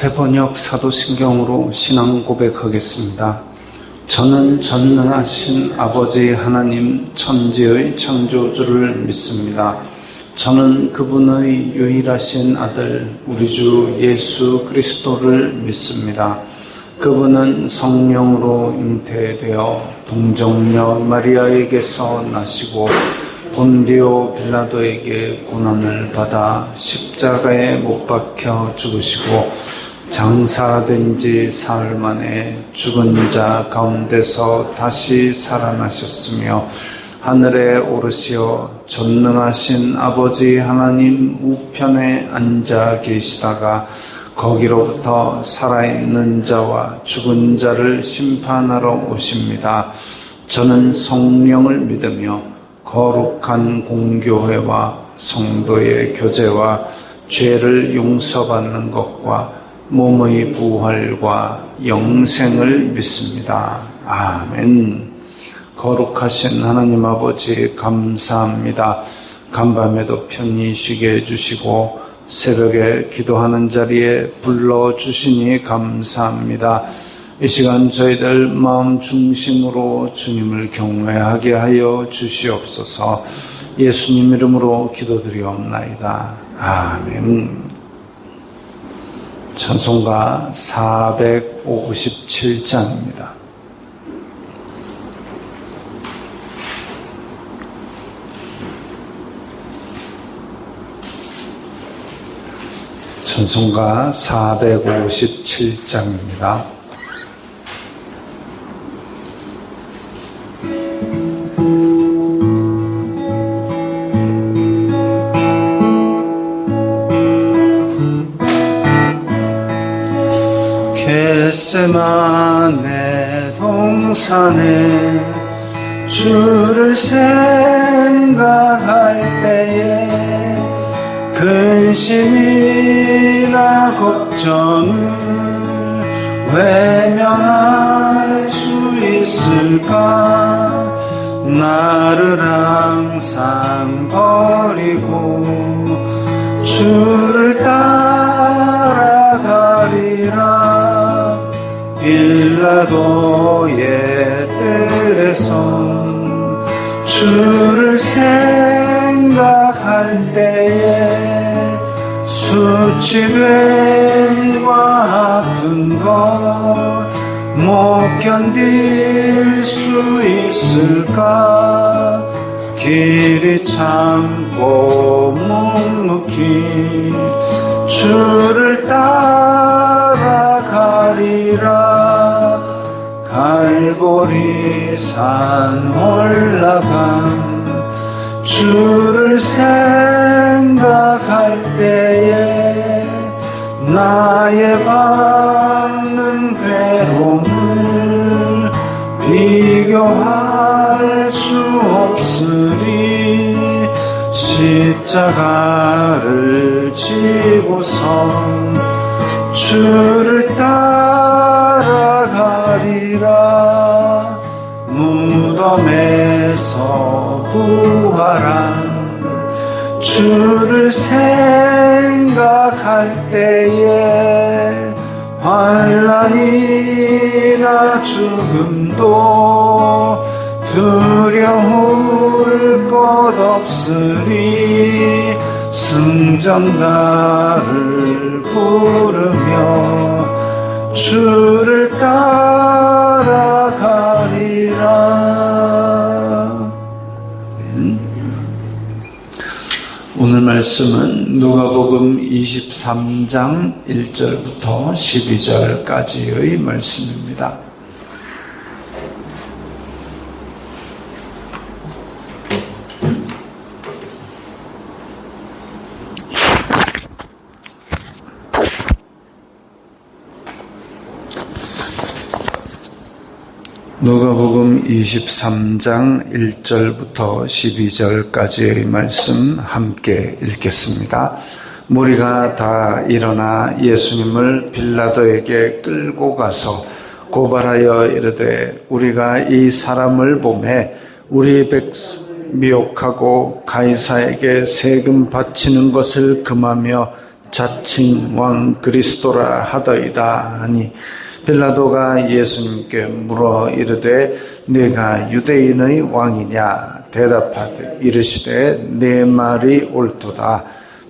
스테번역 사도신경으로 신앙 고백하겠습니다. 저는 전능하신 아버지 하나님 천지의 창조주를 믿습니다. 저는 그분의 유일하신 아들 우리 주 예수 그리스도를 믿습니다. 그분은 성령으로 잉태되어 동정녀 마리아에게서 나시고 본디오 빌라도에게 고난을 받아 십자가에 못 박혀 죽으시고 장사된 지 사흘 만에 죽은 자 가운데서 다시 살아나셨으며 하늘에 오르시어 전능하신 아버지 하나님 우편에 앉아 계시다가 거기로부터 살아있는 자와 죽은 자를 심판하러 오십니다. 저는 성령을 믿으며 거룩한 공교회와 성도의 교제와 죄를 용서받는 것과 몸의 부활과 영생을 믿습니다. 아멘. 거룩하신 하나님 아버지 감사합니다. 간밤에도 편히 쉬게 해주시고 새벽에 기도하는 자리에 불러주시니 감사합니다. 이 시간 저희들 마음 중심으로 주님을 경외하게 하여 주시옵소서. 예수님 이름으로 기도드리옵나이다. 아멘. 찬송가 457장입니다. 찬송가 457장입니다. 겟세마네 동산에 주를 생각할 때에 근심이나 걱정을 외면할 수 있을까? 나를 항상 버리고 주를 따라가리라. 빌라도의 뜰에서 주를 생각할 때에 수치됨과 아픈 것 못 견딜 수 있을까? 길이 참고 묵묵히 주를 따라가리라. 갈보리 산 올라간 주를 생각할 때에 나의 받는 괴로움을 비교할 수 없으리. 십자가를 지고선 주를 따라가리라. 무덤에서 부활한 주를 생각할 때에 환난이나 죽음도 두려울 것 없으리. 승전가를 부르며 주를 따라가리라. 오늘 말씀은 누가복음 23장 1절부터 12절까지의 말씀입니다. 누가복음 23장 1절부터 12절까지의 말씀 함께 읽겠습니다. 무리가 다 일어나 예수님을 빌라도에게 끌고 가서 고발하여 이르되 우리가 이 사람을 보매 우리 백성 미혹하고 가이사에게 세금 바치는 것을 금하며 자칭 왕 그리스도라 하더이다 하니 빌라도가 예수님께 물어 이르되 네가 유대인의 왕이냐 대답하되 이르시되 내 말이 옳도다.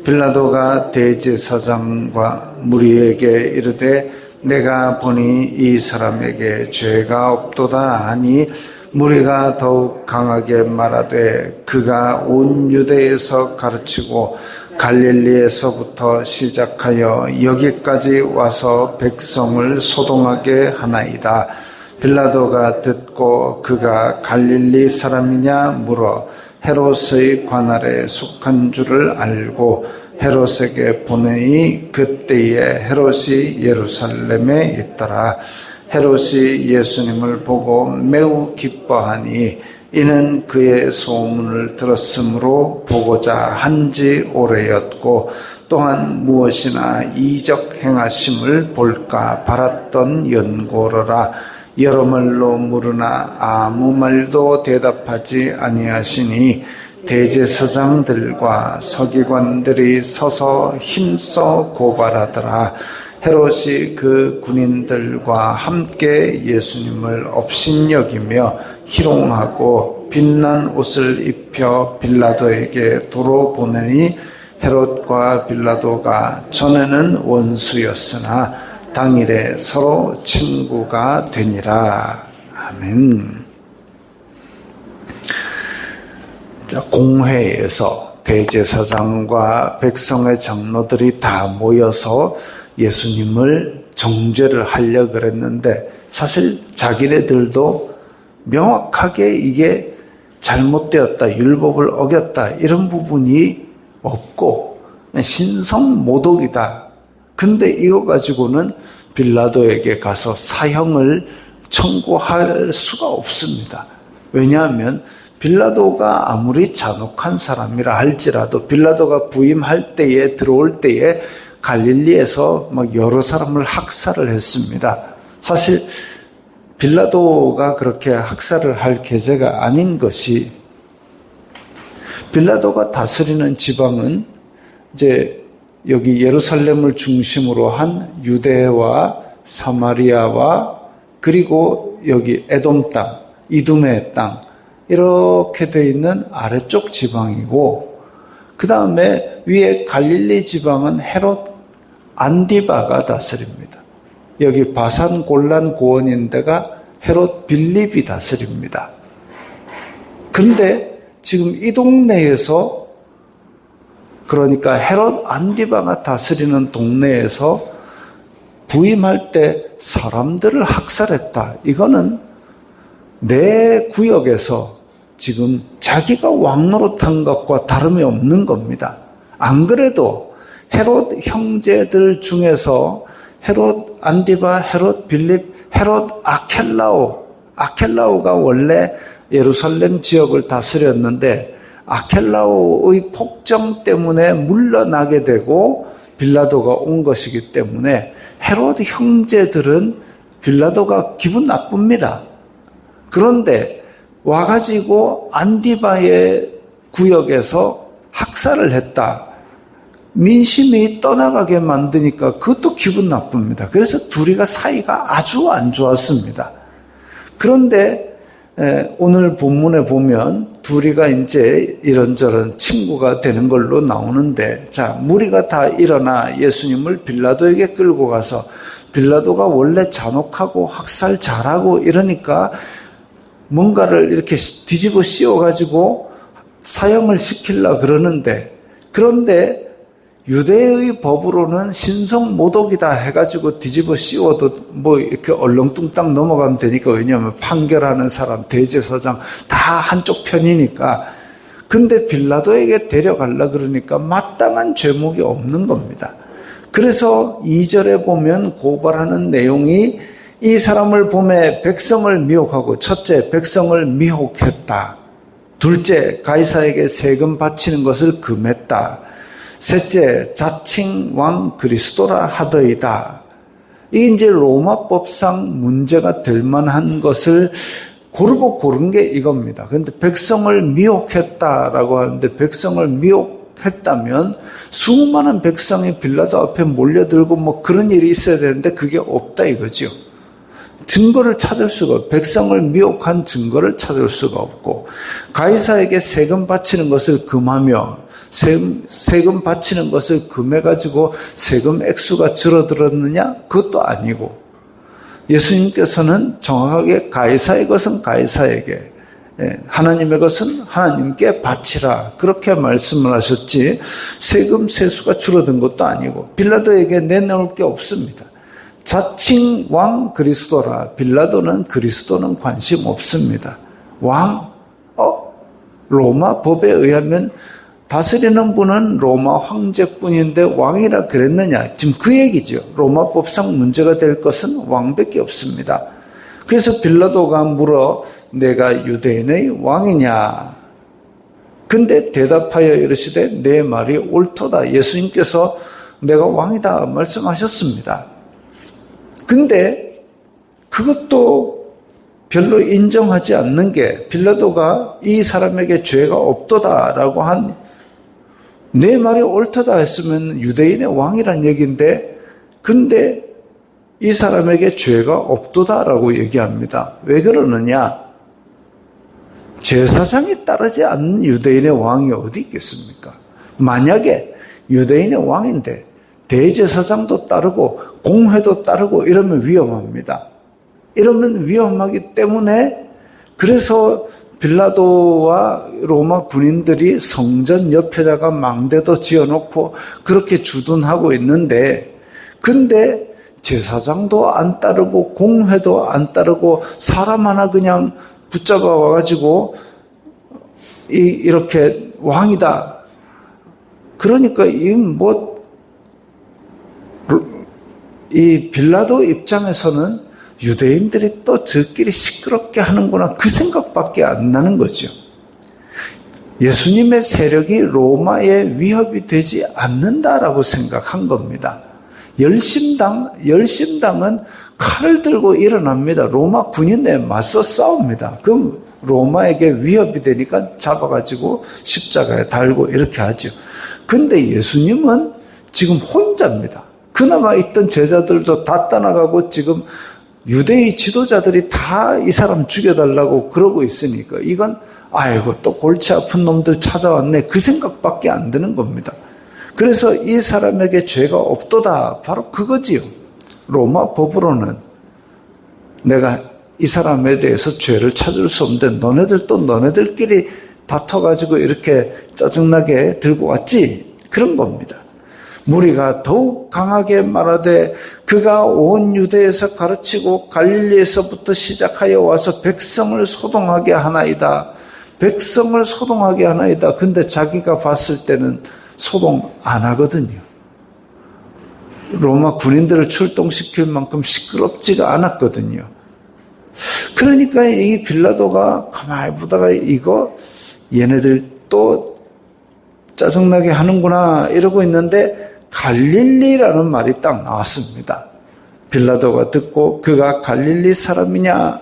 빌라도가 대제사장과 무리에게 이르되 내가 보니 이 사람에게 죄가 없도다 하니 무리가 더욱 강하게 말하되 그가 온 유대에서 가르치고 갈릴리에서부터 시작하여 여기까지 와서 백성을 소동하게 하나이다. 빌라도가 듣고 그가 갈릴리 사람이냐 물어 헤롯의 관할에 속한 줄을 알고 헤롯에게 보내니 그때에 헤롯이 예루살렘에 있더라. 헤롯이 예수님을 보고 매우 기뻐하니 이는 그의 소문을 들었으므로 보고자 한지 오래였고 또한 무엇이나 이적 행하심을 볼까 바랐던 연고로라. 여러 말로 물으나 아무 말도 대답하지 아니하시니 대제사장들과 서기관들이 서서 힘써 고발하더라. 헤롯이 그 군인들과 함께 예수님을 업신여기며 희롱하고 빛난 옷을 입혀 빌라도에게 도로 보내니 헤롯과 빌라도가 전에는 원수였으나 당일에 서로 친구가 되니라. 아멘. 자, 공회에서 대제사장과 백성의 장로들이 다 모여서 예수님을 정죄를 하려고 그랬는데 사실 자기네들도 명확하게 이게 잘못되었다, 율법을 어겼다 이런 부분이 없고 신성모독이다. 근데 이거 가지고는 빌라도에게 가서 사형을 청구할 수가 없습니다. 왜냐하면 빌라도가 아무리 잔혹한 사람이라 할지라도 빌라도가 부임할 때에 들어올 때에 갈릴리에서 막 여러 사람을 학살을 했습니다. 사실 빌라도가 그렇게 학살을 할 계제가 아닌 것이 빌라도가 다스리는 지방은 이제 여기 예루살렘을 중심으로 한 유대와 사마리아와 그리고 여기 에돔 땅, 이두메 땅 이렇게 되어 있는 아래쪽 지방이고 그 다음에 위에 갈릴리 지방은 헤롯 안디바가 다스립니다. 여기 바산 골란 고원인데가 헤롯 빌립이 다스립니다. 그런데 지금 이 동네에서 그러니까 헤롯 안디바가 다스리는 동네에서 부임할 때 사람들을 학살했다. 이거는 내 구역에서 지금 자기가 왕노릇한 것과 다름이 없는 겁니다. 안 그래도 헤롯 형제들 중에서 헤롯 안디바, 헤롯 빌립, 헤롯 아켈라오가 원래 예루살렘 지역을 다스렸는데 아켈라오의 폭정 때문에 물러나게 되고 빌라도가 온 것이기 때문에 헤롯 형제들은 빌라도가 기분 나쁩니다. 그런데 와가지고 안디바의 구역에서 학살을 했다. 민심이 떠나가게 만드니까 그것도 기분 나쁩니다. 그래서 둘이가 사이가 아주 안 좋았습니다. 그런데 오늘 본문에 보면 둘이가 이제 이런저런 친구가 되는 걸로 나오는데 자, 무리가 다 일어나 예수님을 빌라도에게 끌고 가서 빌라도가 원래 잔혹하고 학살 잘하고 이러니까 뭔가를 이렇게 뒤집어 씌워가지고 사형을 시키려고 그러는데 그런데 유대의 법으로는 신성모독이다 해가지고 뒤집어 씌워도 뭐 이렇게 얼렁뚱땅 넘어가면 되니까 왜냐하면 판결하는 사람, 대제사장 다 한쪽 편이니까 근데 빌라도에게 데려가려고 그러니까 마땅한 죄목이 없는 겁니다. 그래서 2절에 보면 고발하는 내용이 이 사람을 보매 백성을 미혹하고 첫째, 백성을 미혹했다. 둘째, 가이사에게 세금 바치는 것을 금했다. 셋째, 자칭 왕 그리스도라 하더이다. 이게 이제 로마법상 문제가 될 만한 것을 고르고 고른 게 이겁니다. 그런데 백성을 미혹했다라고 하는데 백성을 미혹 했다면 수많은 백성이 빌라도 앞에 몰려들고 뭐 그런 일이 있어야 되는데 그게 없다 이거죠. 증거를 찾을 수가 없고, 백성을 미혹한 증거를 찾을 수가 없고, 가이사에게 세금 바치는 것을 금하며 세금 바치는 것을 금해가지고 세금 액수가 줄어들었느냐? 그것도 아니고, 예수님께서는 정확하게 가이사의 것은 가이사에게, 하나님의 것은 하나님께 바치라, 그렇게 말씀을 하셨지, 세금 세수가 줄어든 것도 아니고, 빌라도에게 내놓을 게 없습니다. 자칭 왕 그리스도라. 빌라도는 그리스도는 관심 없습니다. 왕? 로마 법에 의하면 다스리는 분은 로마 황제뿐인데 왕이라 그랬느냐? 지금 그 얘기죠. 로마 법상 문제가 될 것은 왕밖에 없습니다. 그래서 빌라도가 물어 내가 유대인의 왕이냐? 근데 대답하여 이르시되 내 말이 옳도다. 예수님께서 내가 왕이다 말씀하셨습니다. 근데 그것도 별로 인정하지 않는 게 빌라도가 이 사람에게 죄가 없도다라고 한 내 말이 옳도다 했으면 유대인의 왕이란 얘기인데 근데 이 사람에게 죄가 없도다라고 얘기합니다. 왜 그러느냐? 제사장이 따르지 않는 유대인의 왕이 어디 있겠습니까? 만약에 유대인의 왕인데 대제사장도 따르고 공회도 따르고 이러면 위험합니다. 이러면 위험하기 때문에 그래서 빌라도와 로마 군인들이 성전 옆에다가 망대도 지어놓고 그렇게 주둔하고 있는데 근데 제사장도 안 따르고 공회도 안 따르고 사람 하나 그냥 붙잡아 와가지고 이렇게 왕이다. 그러니까 이 빌라도 입장에서는 유대인들이 또 저끼리 시끄럽게 하는구나 그 생각밖에 안 나는 거죠. 예수님의 세력이 로마에 위협이 되지 않는다라고 생각한 겁니다. 열심당은 칼을 들고 일어납니다. 로마 군인에 맞서 싸웁니다. 그럼 로마에게 위협이 되니까 잡아가지고 십자가에 달고 이렇게 하죠. 근데 예수님은 지금 혼자입니다. 그나마 있던 제자들도 다 떠나가고 지금 유대의 지도자들이 다 이 사람 죽여달라고 그러고 있으니까 이건 아이고 또 골치 아픈 놈들 찾아왔네 그 생각밖에 안 드는 겁니다. 그래서 이 사람에게 죄가 없도다 바로 그거지요. 로마 법으로는 내가 이 사람에 대해서 죄를 찾을 수 없는데 너네들 또 너네들끼리 다퉈가지고 이렇게 짜증나게 들고 왔지 그런 겁니다. 무리가 더욱 강하게 말하되 그가 온 유대에서 가르치고 갈릴리에서부터 시작하여 와서 백성을 소동하게 하나이다. 백성을 소동하게 하나이다. 근데 자기가 봤을 때는 소동 안 하거든요. 로마 군인들을 출동시킬 만큼 시끄럽지가 않았거든요. 그러니까 이 빌라도가 가만히 보다가 이거 얘네들 또 짜증나게 하는구나 이러고 있는데 갈릴리라는 말이 딱 나왔습니다. 빌라도가 듣고 그가 갈릴리 사람이냐?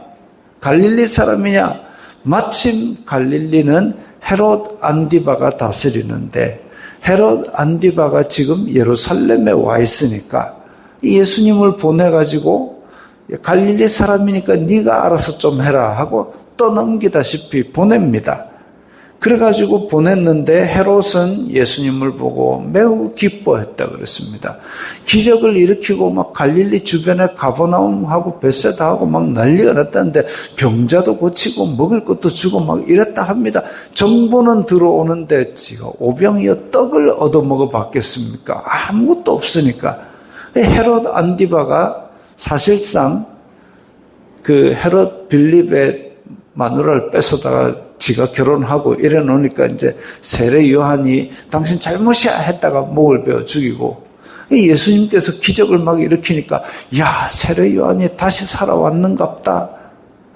마침 갈릴리는 헤롯 안디바가 다스리는데 헤롯 안디바가 지금 예루살렘에 와 있으니까 예수님을 보내가지고 갈릴리 사람이니까 네가 알아서 좀 해라 하고 떠넘기다시피 보냅니다. 그래가지고 보냈는데 헤롯은 예수님을 보고 매우 기뻐했다 그랬습니다. 기적을 일으키고 막 갈릴리 주변에 가버나움하고 벳세다하고 막 난리가 났다는데 병자도 고치고 먹을 것도 주고 막 이랬다 합니다. 정보는 들어오는데 지가 오병이어 떡을 얻어먹어 봤겠습니까? 아무것도 없으니까. 헤롯 안디바가 사실상 그 헤롯 빌립의 마누라를 뺏어다가 지가 결혼하고 이래 놓으니까 이제 세례 요한이 당신 잘못이야 했다가 목을 베어 죽이고 예수님께서 기적을 막 일으키니까 야 세례 요한이 다시 살아왔는갑다.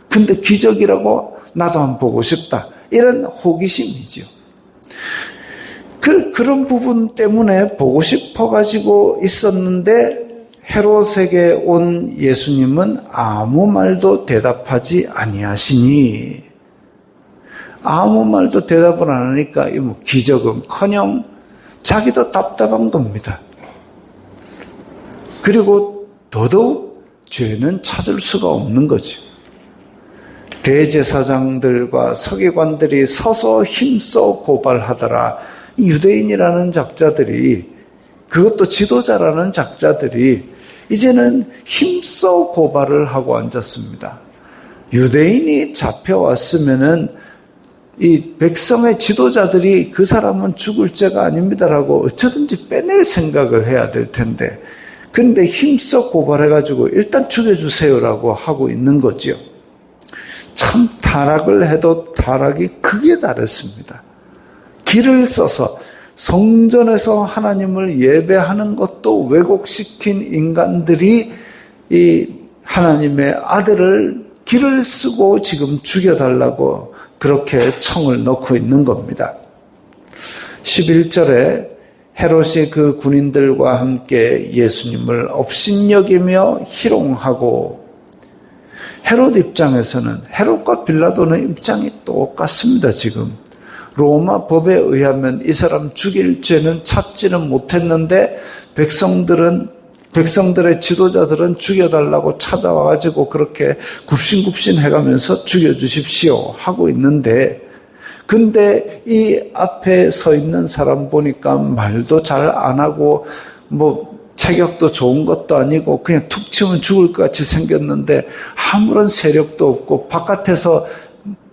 근데 기적이라고 나도 한번 보고 싶다. 이런 호기심이죠. 그런 부분 때문에 보고 싶어가지고 있었는데 헤롯에게 온 예수님은 아무 말도 대답하지 아니하시니 아무 말도 대답을 안 하니까 기적은커녕 자기도 답답한 겁니다. 그리고 더더욱 죄는 찾을 수가 없는 거죠. 대제사장들과 서기관들이 서서 힘써 고발하더라. 유대인이라는 작자들이, 그것도 지도자라는 작자들이 이제는 힘써 고발을 하고 앉았습니다. 유대인이 잡혀왔으면은 이 백성의 지도자들이 그 사람은 죽을 죄가 아닙니다라고 어쩌든지 빼낼 생각을 해야 될 텐데, 근데 힘써 고발해가지고 일단 죽여주세요라고 하고 있는 거죠. 참 타락을 해도 타락이 극에 달했습니다. 길을 써서 성전에서 하나님을 예배하는 것도 왜곡시킨 인간들이 이 하나님의 아들을 길을 쓰고 지금 죽여달라고 그렇게 청을 넣고 있는 겁니다. 11절에 헤롯이 그 군인들과 함께 예수님을 업신여기며 희롱하고, 헤롯 입장에서는, 헤롯과 빌라도는 입장이 똑같습니다. 지금 로마 법에 의하면 이 사람 죽일 죄는 찾지는 못했는데 백성들의 지도자들은 죽여달라고 찾아와가지고 그렇게 굽신굽신 해가면서 죽여주십시오 하고 있는데, 근데 이 앞에 서 있는 사람 보니까 말도 잘 안 하고 뭐 체격도 좋은 것도 아니고 그냥 툭 치면 죽을 것 같이 생겼는데 아무런 세력도 없고, 바깥에서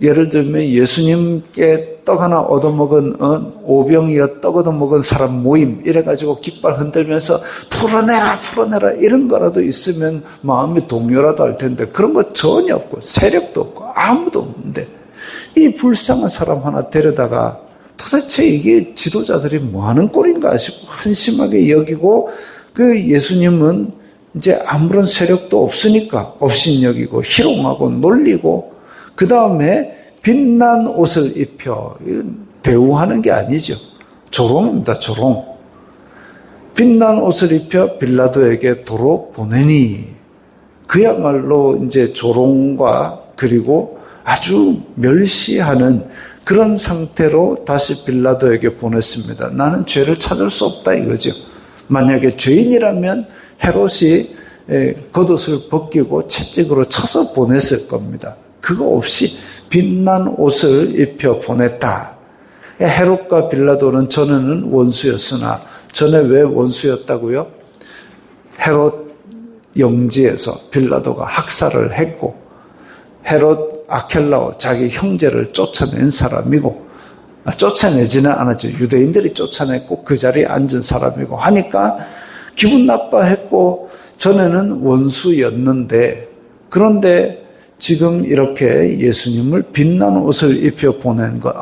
예를 들면 예수님께 떡 하나 얻어먹은 오병이어 떡 얻어먹은 사람 모임 이래가지고 깃발 흔들면서 풀어내라 이런 거라도 있으면 마음이 동요라도 할 텐데 그런 거 전혀 없고 세력도 없고 아무도 없는데 이 불쌍한 사람 하나 데려다가 도대체 이게 지도자들이 뭐 하는 꼴인가 싶고 한심하게 여기고, 그 예수님은 이제 아무런 세력도 없으니까 업신여기고 희롱하고 놀리고, 그 다음에 빛난 옷을 입혀, 대우하는 게 아니죠. 조롱입니다. 조롱. 빛난 옷을 입혀 빌라도에게 도로 보내니, 그야말로 이제 조롱과 그리고 아주 멸시하는 그런 상태로 다시 빌라도에게 보냈습니다. 나는 죄를 찾을 수 없다 이거죠. 만약에 죄인이라면 헤롯이 겉옷을 벗기고 채찍으로 쳐서 보냈을 겁니다. 그거 없이 빛난 옷을 입혀 보냈다. 헤롯과 빌라도는 전에는 원수였으나, 전에 왜 원수였다고요? 헤롯 영지에서 빌라도가 학살을 했고, 헤롯 아켈라오 자기 형제를 쫓아낸 사람이고, 쫓아내지는 않았죠. 유대인들이 쫓아냈고 그 자리에 앉은 사람이고 하니까 기분 나빠했고, 전에는 원수였는데, 그런데 지금 이렇게 예수님을 빛나는 옷을 입혀 보낸 것,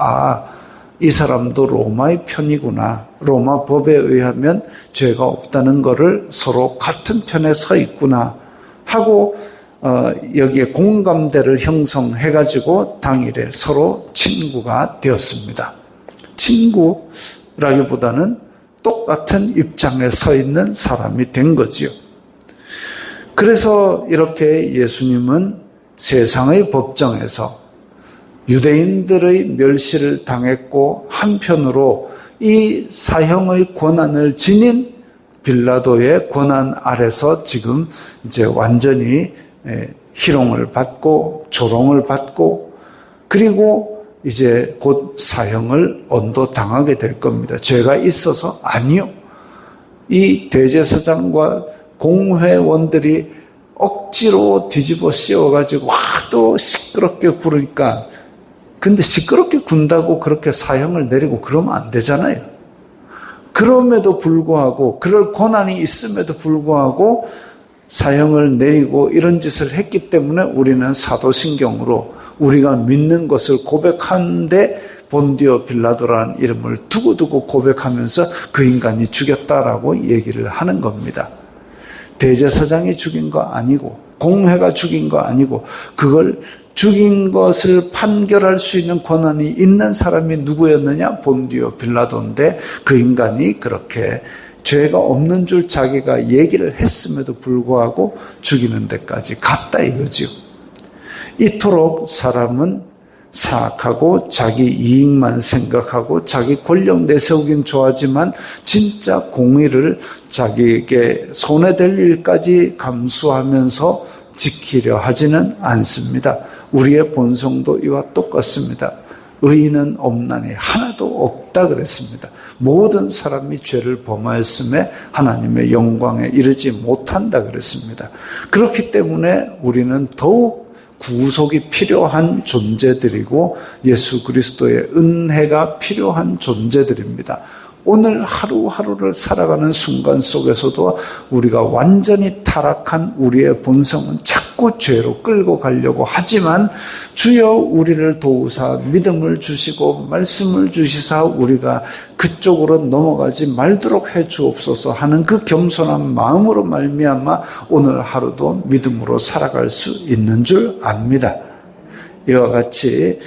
이 사람도 로마의 편이구나. 로마 법에 의하면 죄가 없다는 것을 서로 같은 편에 서 있구나 하고 여기에 공감대를 형성해가지고 당일에 서로 친구가 되었습니다. 친구라기보다는 똑같은 입장에 서 있는 사람이 된 거지요. 그래서 이렇게 예수님은 세상의 법정에서 유대인들의 멸시를 당했고, 한편으로 이 사형의 권한을 지닌 빌라도의 권한 아래서 지금 이제 완전히 희롱을 받고 조롱을 받고, 그리고 이제 곧 사형을 언도당하게 될 겁니다. 죄가 있어서? 아니요. 이 대제사장과 공회원들이 억지로 뒤집어 씌워가지고 하도 시끄럽게 구르니까, 근데 시끄럽게 군다고 그렇게 사형을 내리고 그러면 안 되잖아요. 그럼에도 불구하고, 그럴 권한이 있음에도 불구하고 사형을 내리고 이런 짓을 했기 때문에 우리는 사도신경으로 우리가 믿는 것을 고백하는데 본디오 빌라도라는 이름을 두고두고 고백하면서 그 인간이 죽였다라고 얘기를 하는 겁니다. 대제사장이 죽인 거 아니고, 공회가 죽인 거 아니고, 그걸 죽인 것을 판결할 수 있는 권한이 있는 사람이 누구였느냐? 본디오 빌라도인데, 그 인간이 그렇게 죄가 없는 줄 자기가 얘기를 했음에도 불구하고 죽이는 데까지 갔다 이거지요. 이토록 사람은 사악하고 자기 이익만 생각하고 자기 권력 내세우긴 좋아하지만 진짜 공의를 자기에게 손해될 일까지 감수하면서 지키려 하지는 않습니다. 우리의 본성도 이와 똑같습니다. 의인은 없나니 하나도 없다 그랬습니다. 모든 사람이 죄를 범하였음에 하나님의 영광에 이르지 못한다 그랬습니다. 그렇기 때문에 우리는 더욱 구속이 필요한 존재들이고 예수 그리스도의 은혜가 필요한 존재들입니다. 오늘 하루하루를 살아가는 순간 속에서도 우리가 완전히 타락한 우리의 본성은 자꾸 죄로 끌고 가려고 하지만 주여 우리를 도우사 믿음을 주시고 말씀을 주시사 우리가 그쪽으로 넘어가지 말도록 해 주옵소서 하는 그 겸손한 마음으로 말미암아 오늘 하루도 믿음으로 살아갈 수 있는 줄 압니다. 이와 같이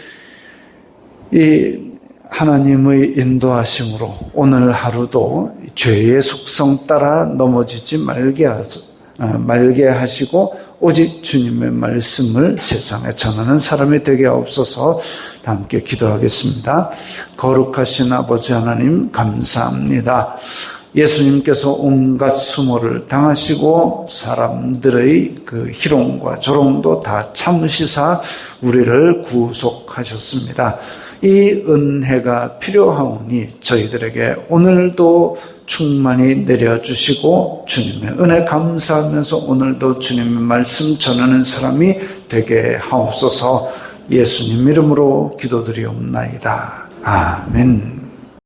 이 하나님의 인도하심으로 오늘 하루도 죄의 속성 따라 넘어지지 말게 하시고 오직 주님의 말씀을 세상에 전하는 사람이 되게 하옵소서. 다 함께 기도하겠습니다. 거룩하신 아버지 하나님 감사합니다. 예수님께서 온갖 수모를 당하시고 사람들의 그 희롱과 조롱도 다 참으시사 우리를 구속하셨습니다. 이 은혜가 필요하오니 저희들에게 오늘도 충만히 내려주시고 주님의 은혜 감사하면서 오늘도 주님의 말씀 전하는 사람이 되게 하옵소서. 예수님 이름으로 기도드리옵나이다. 아멘.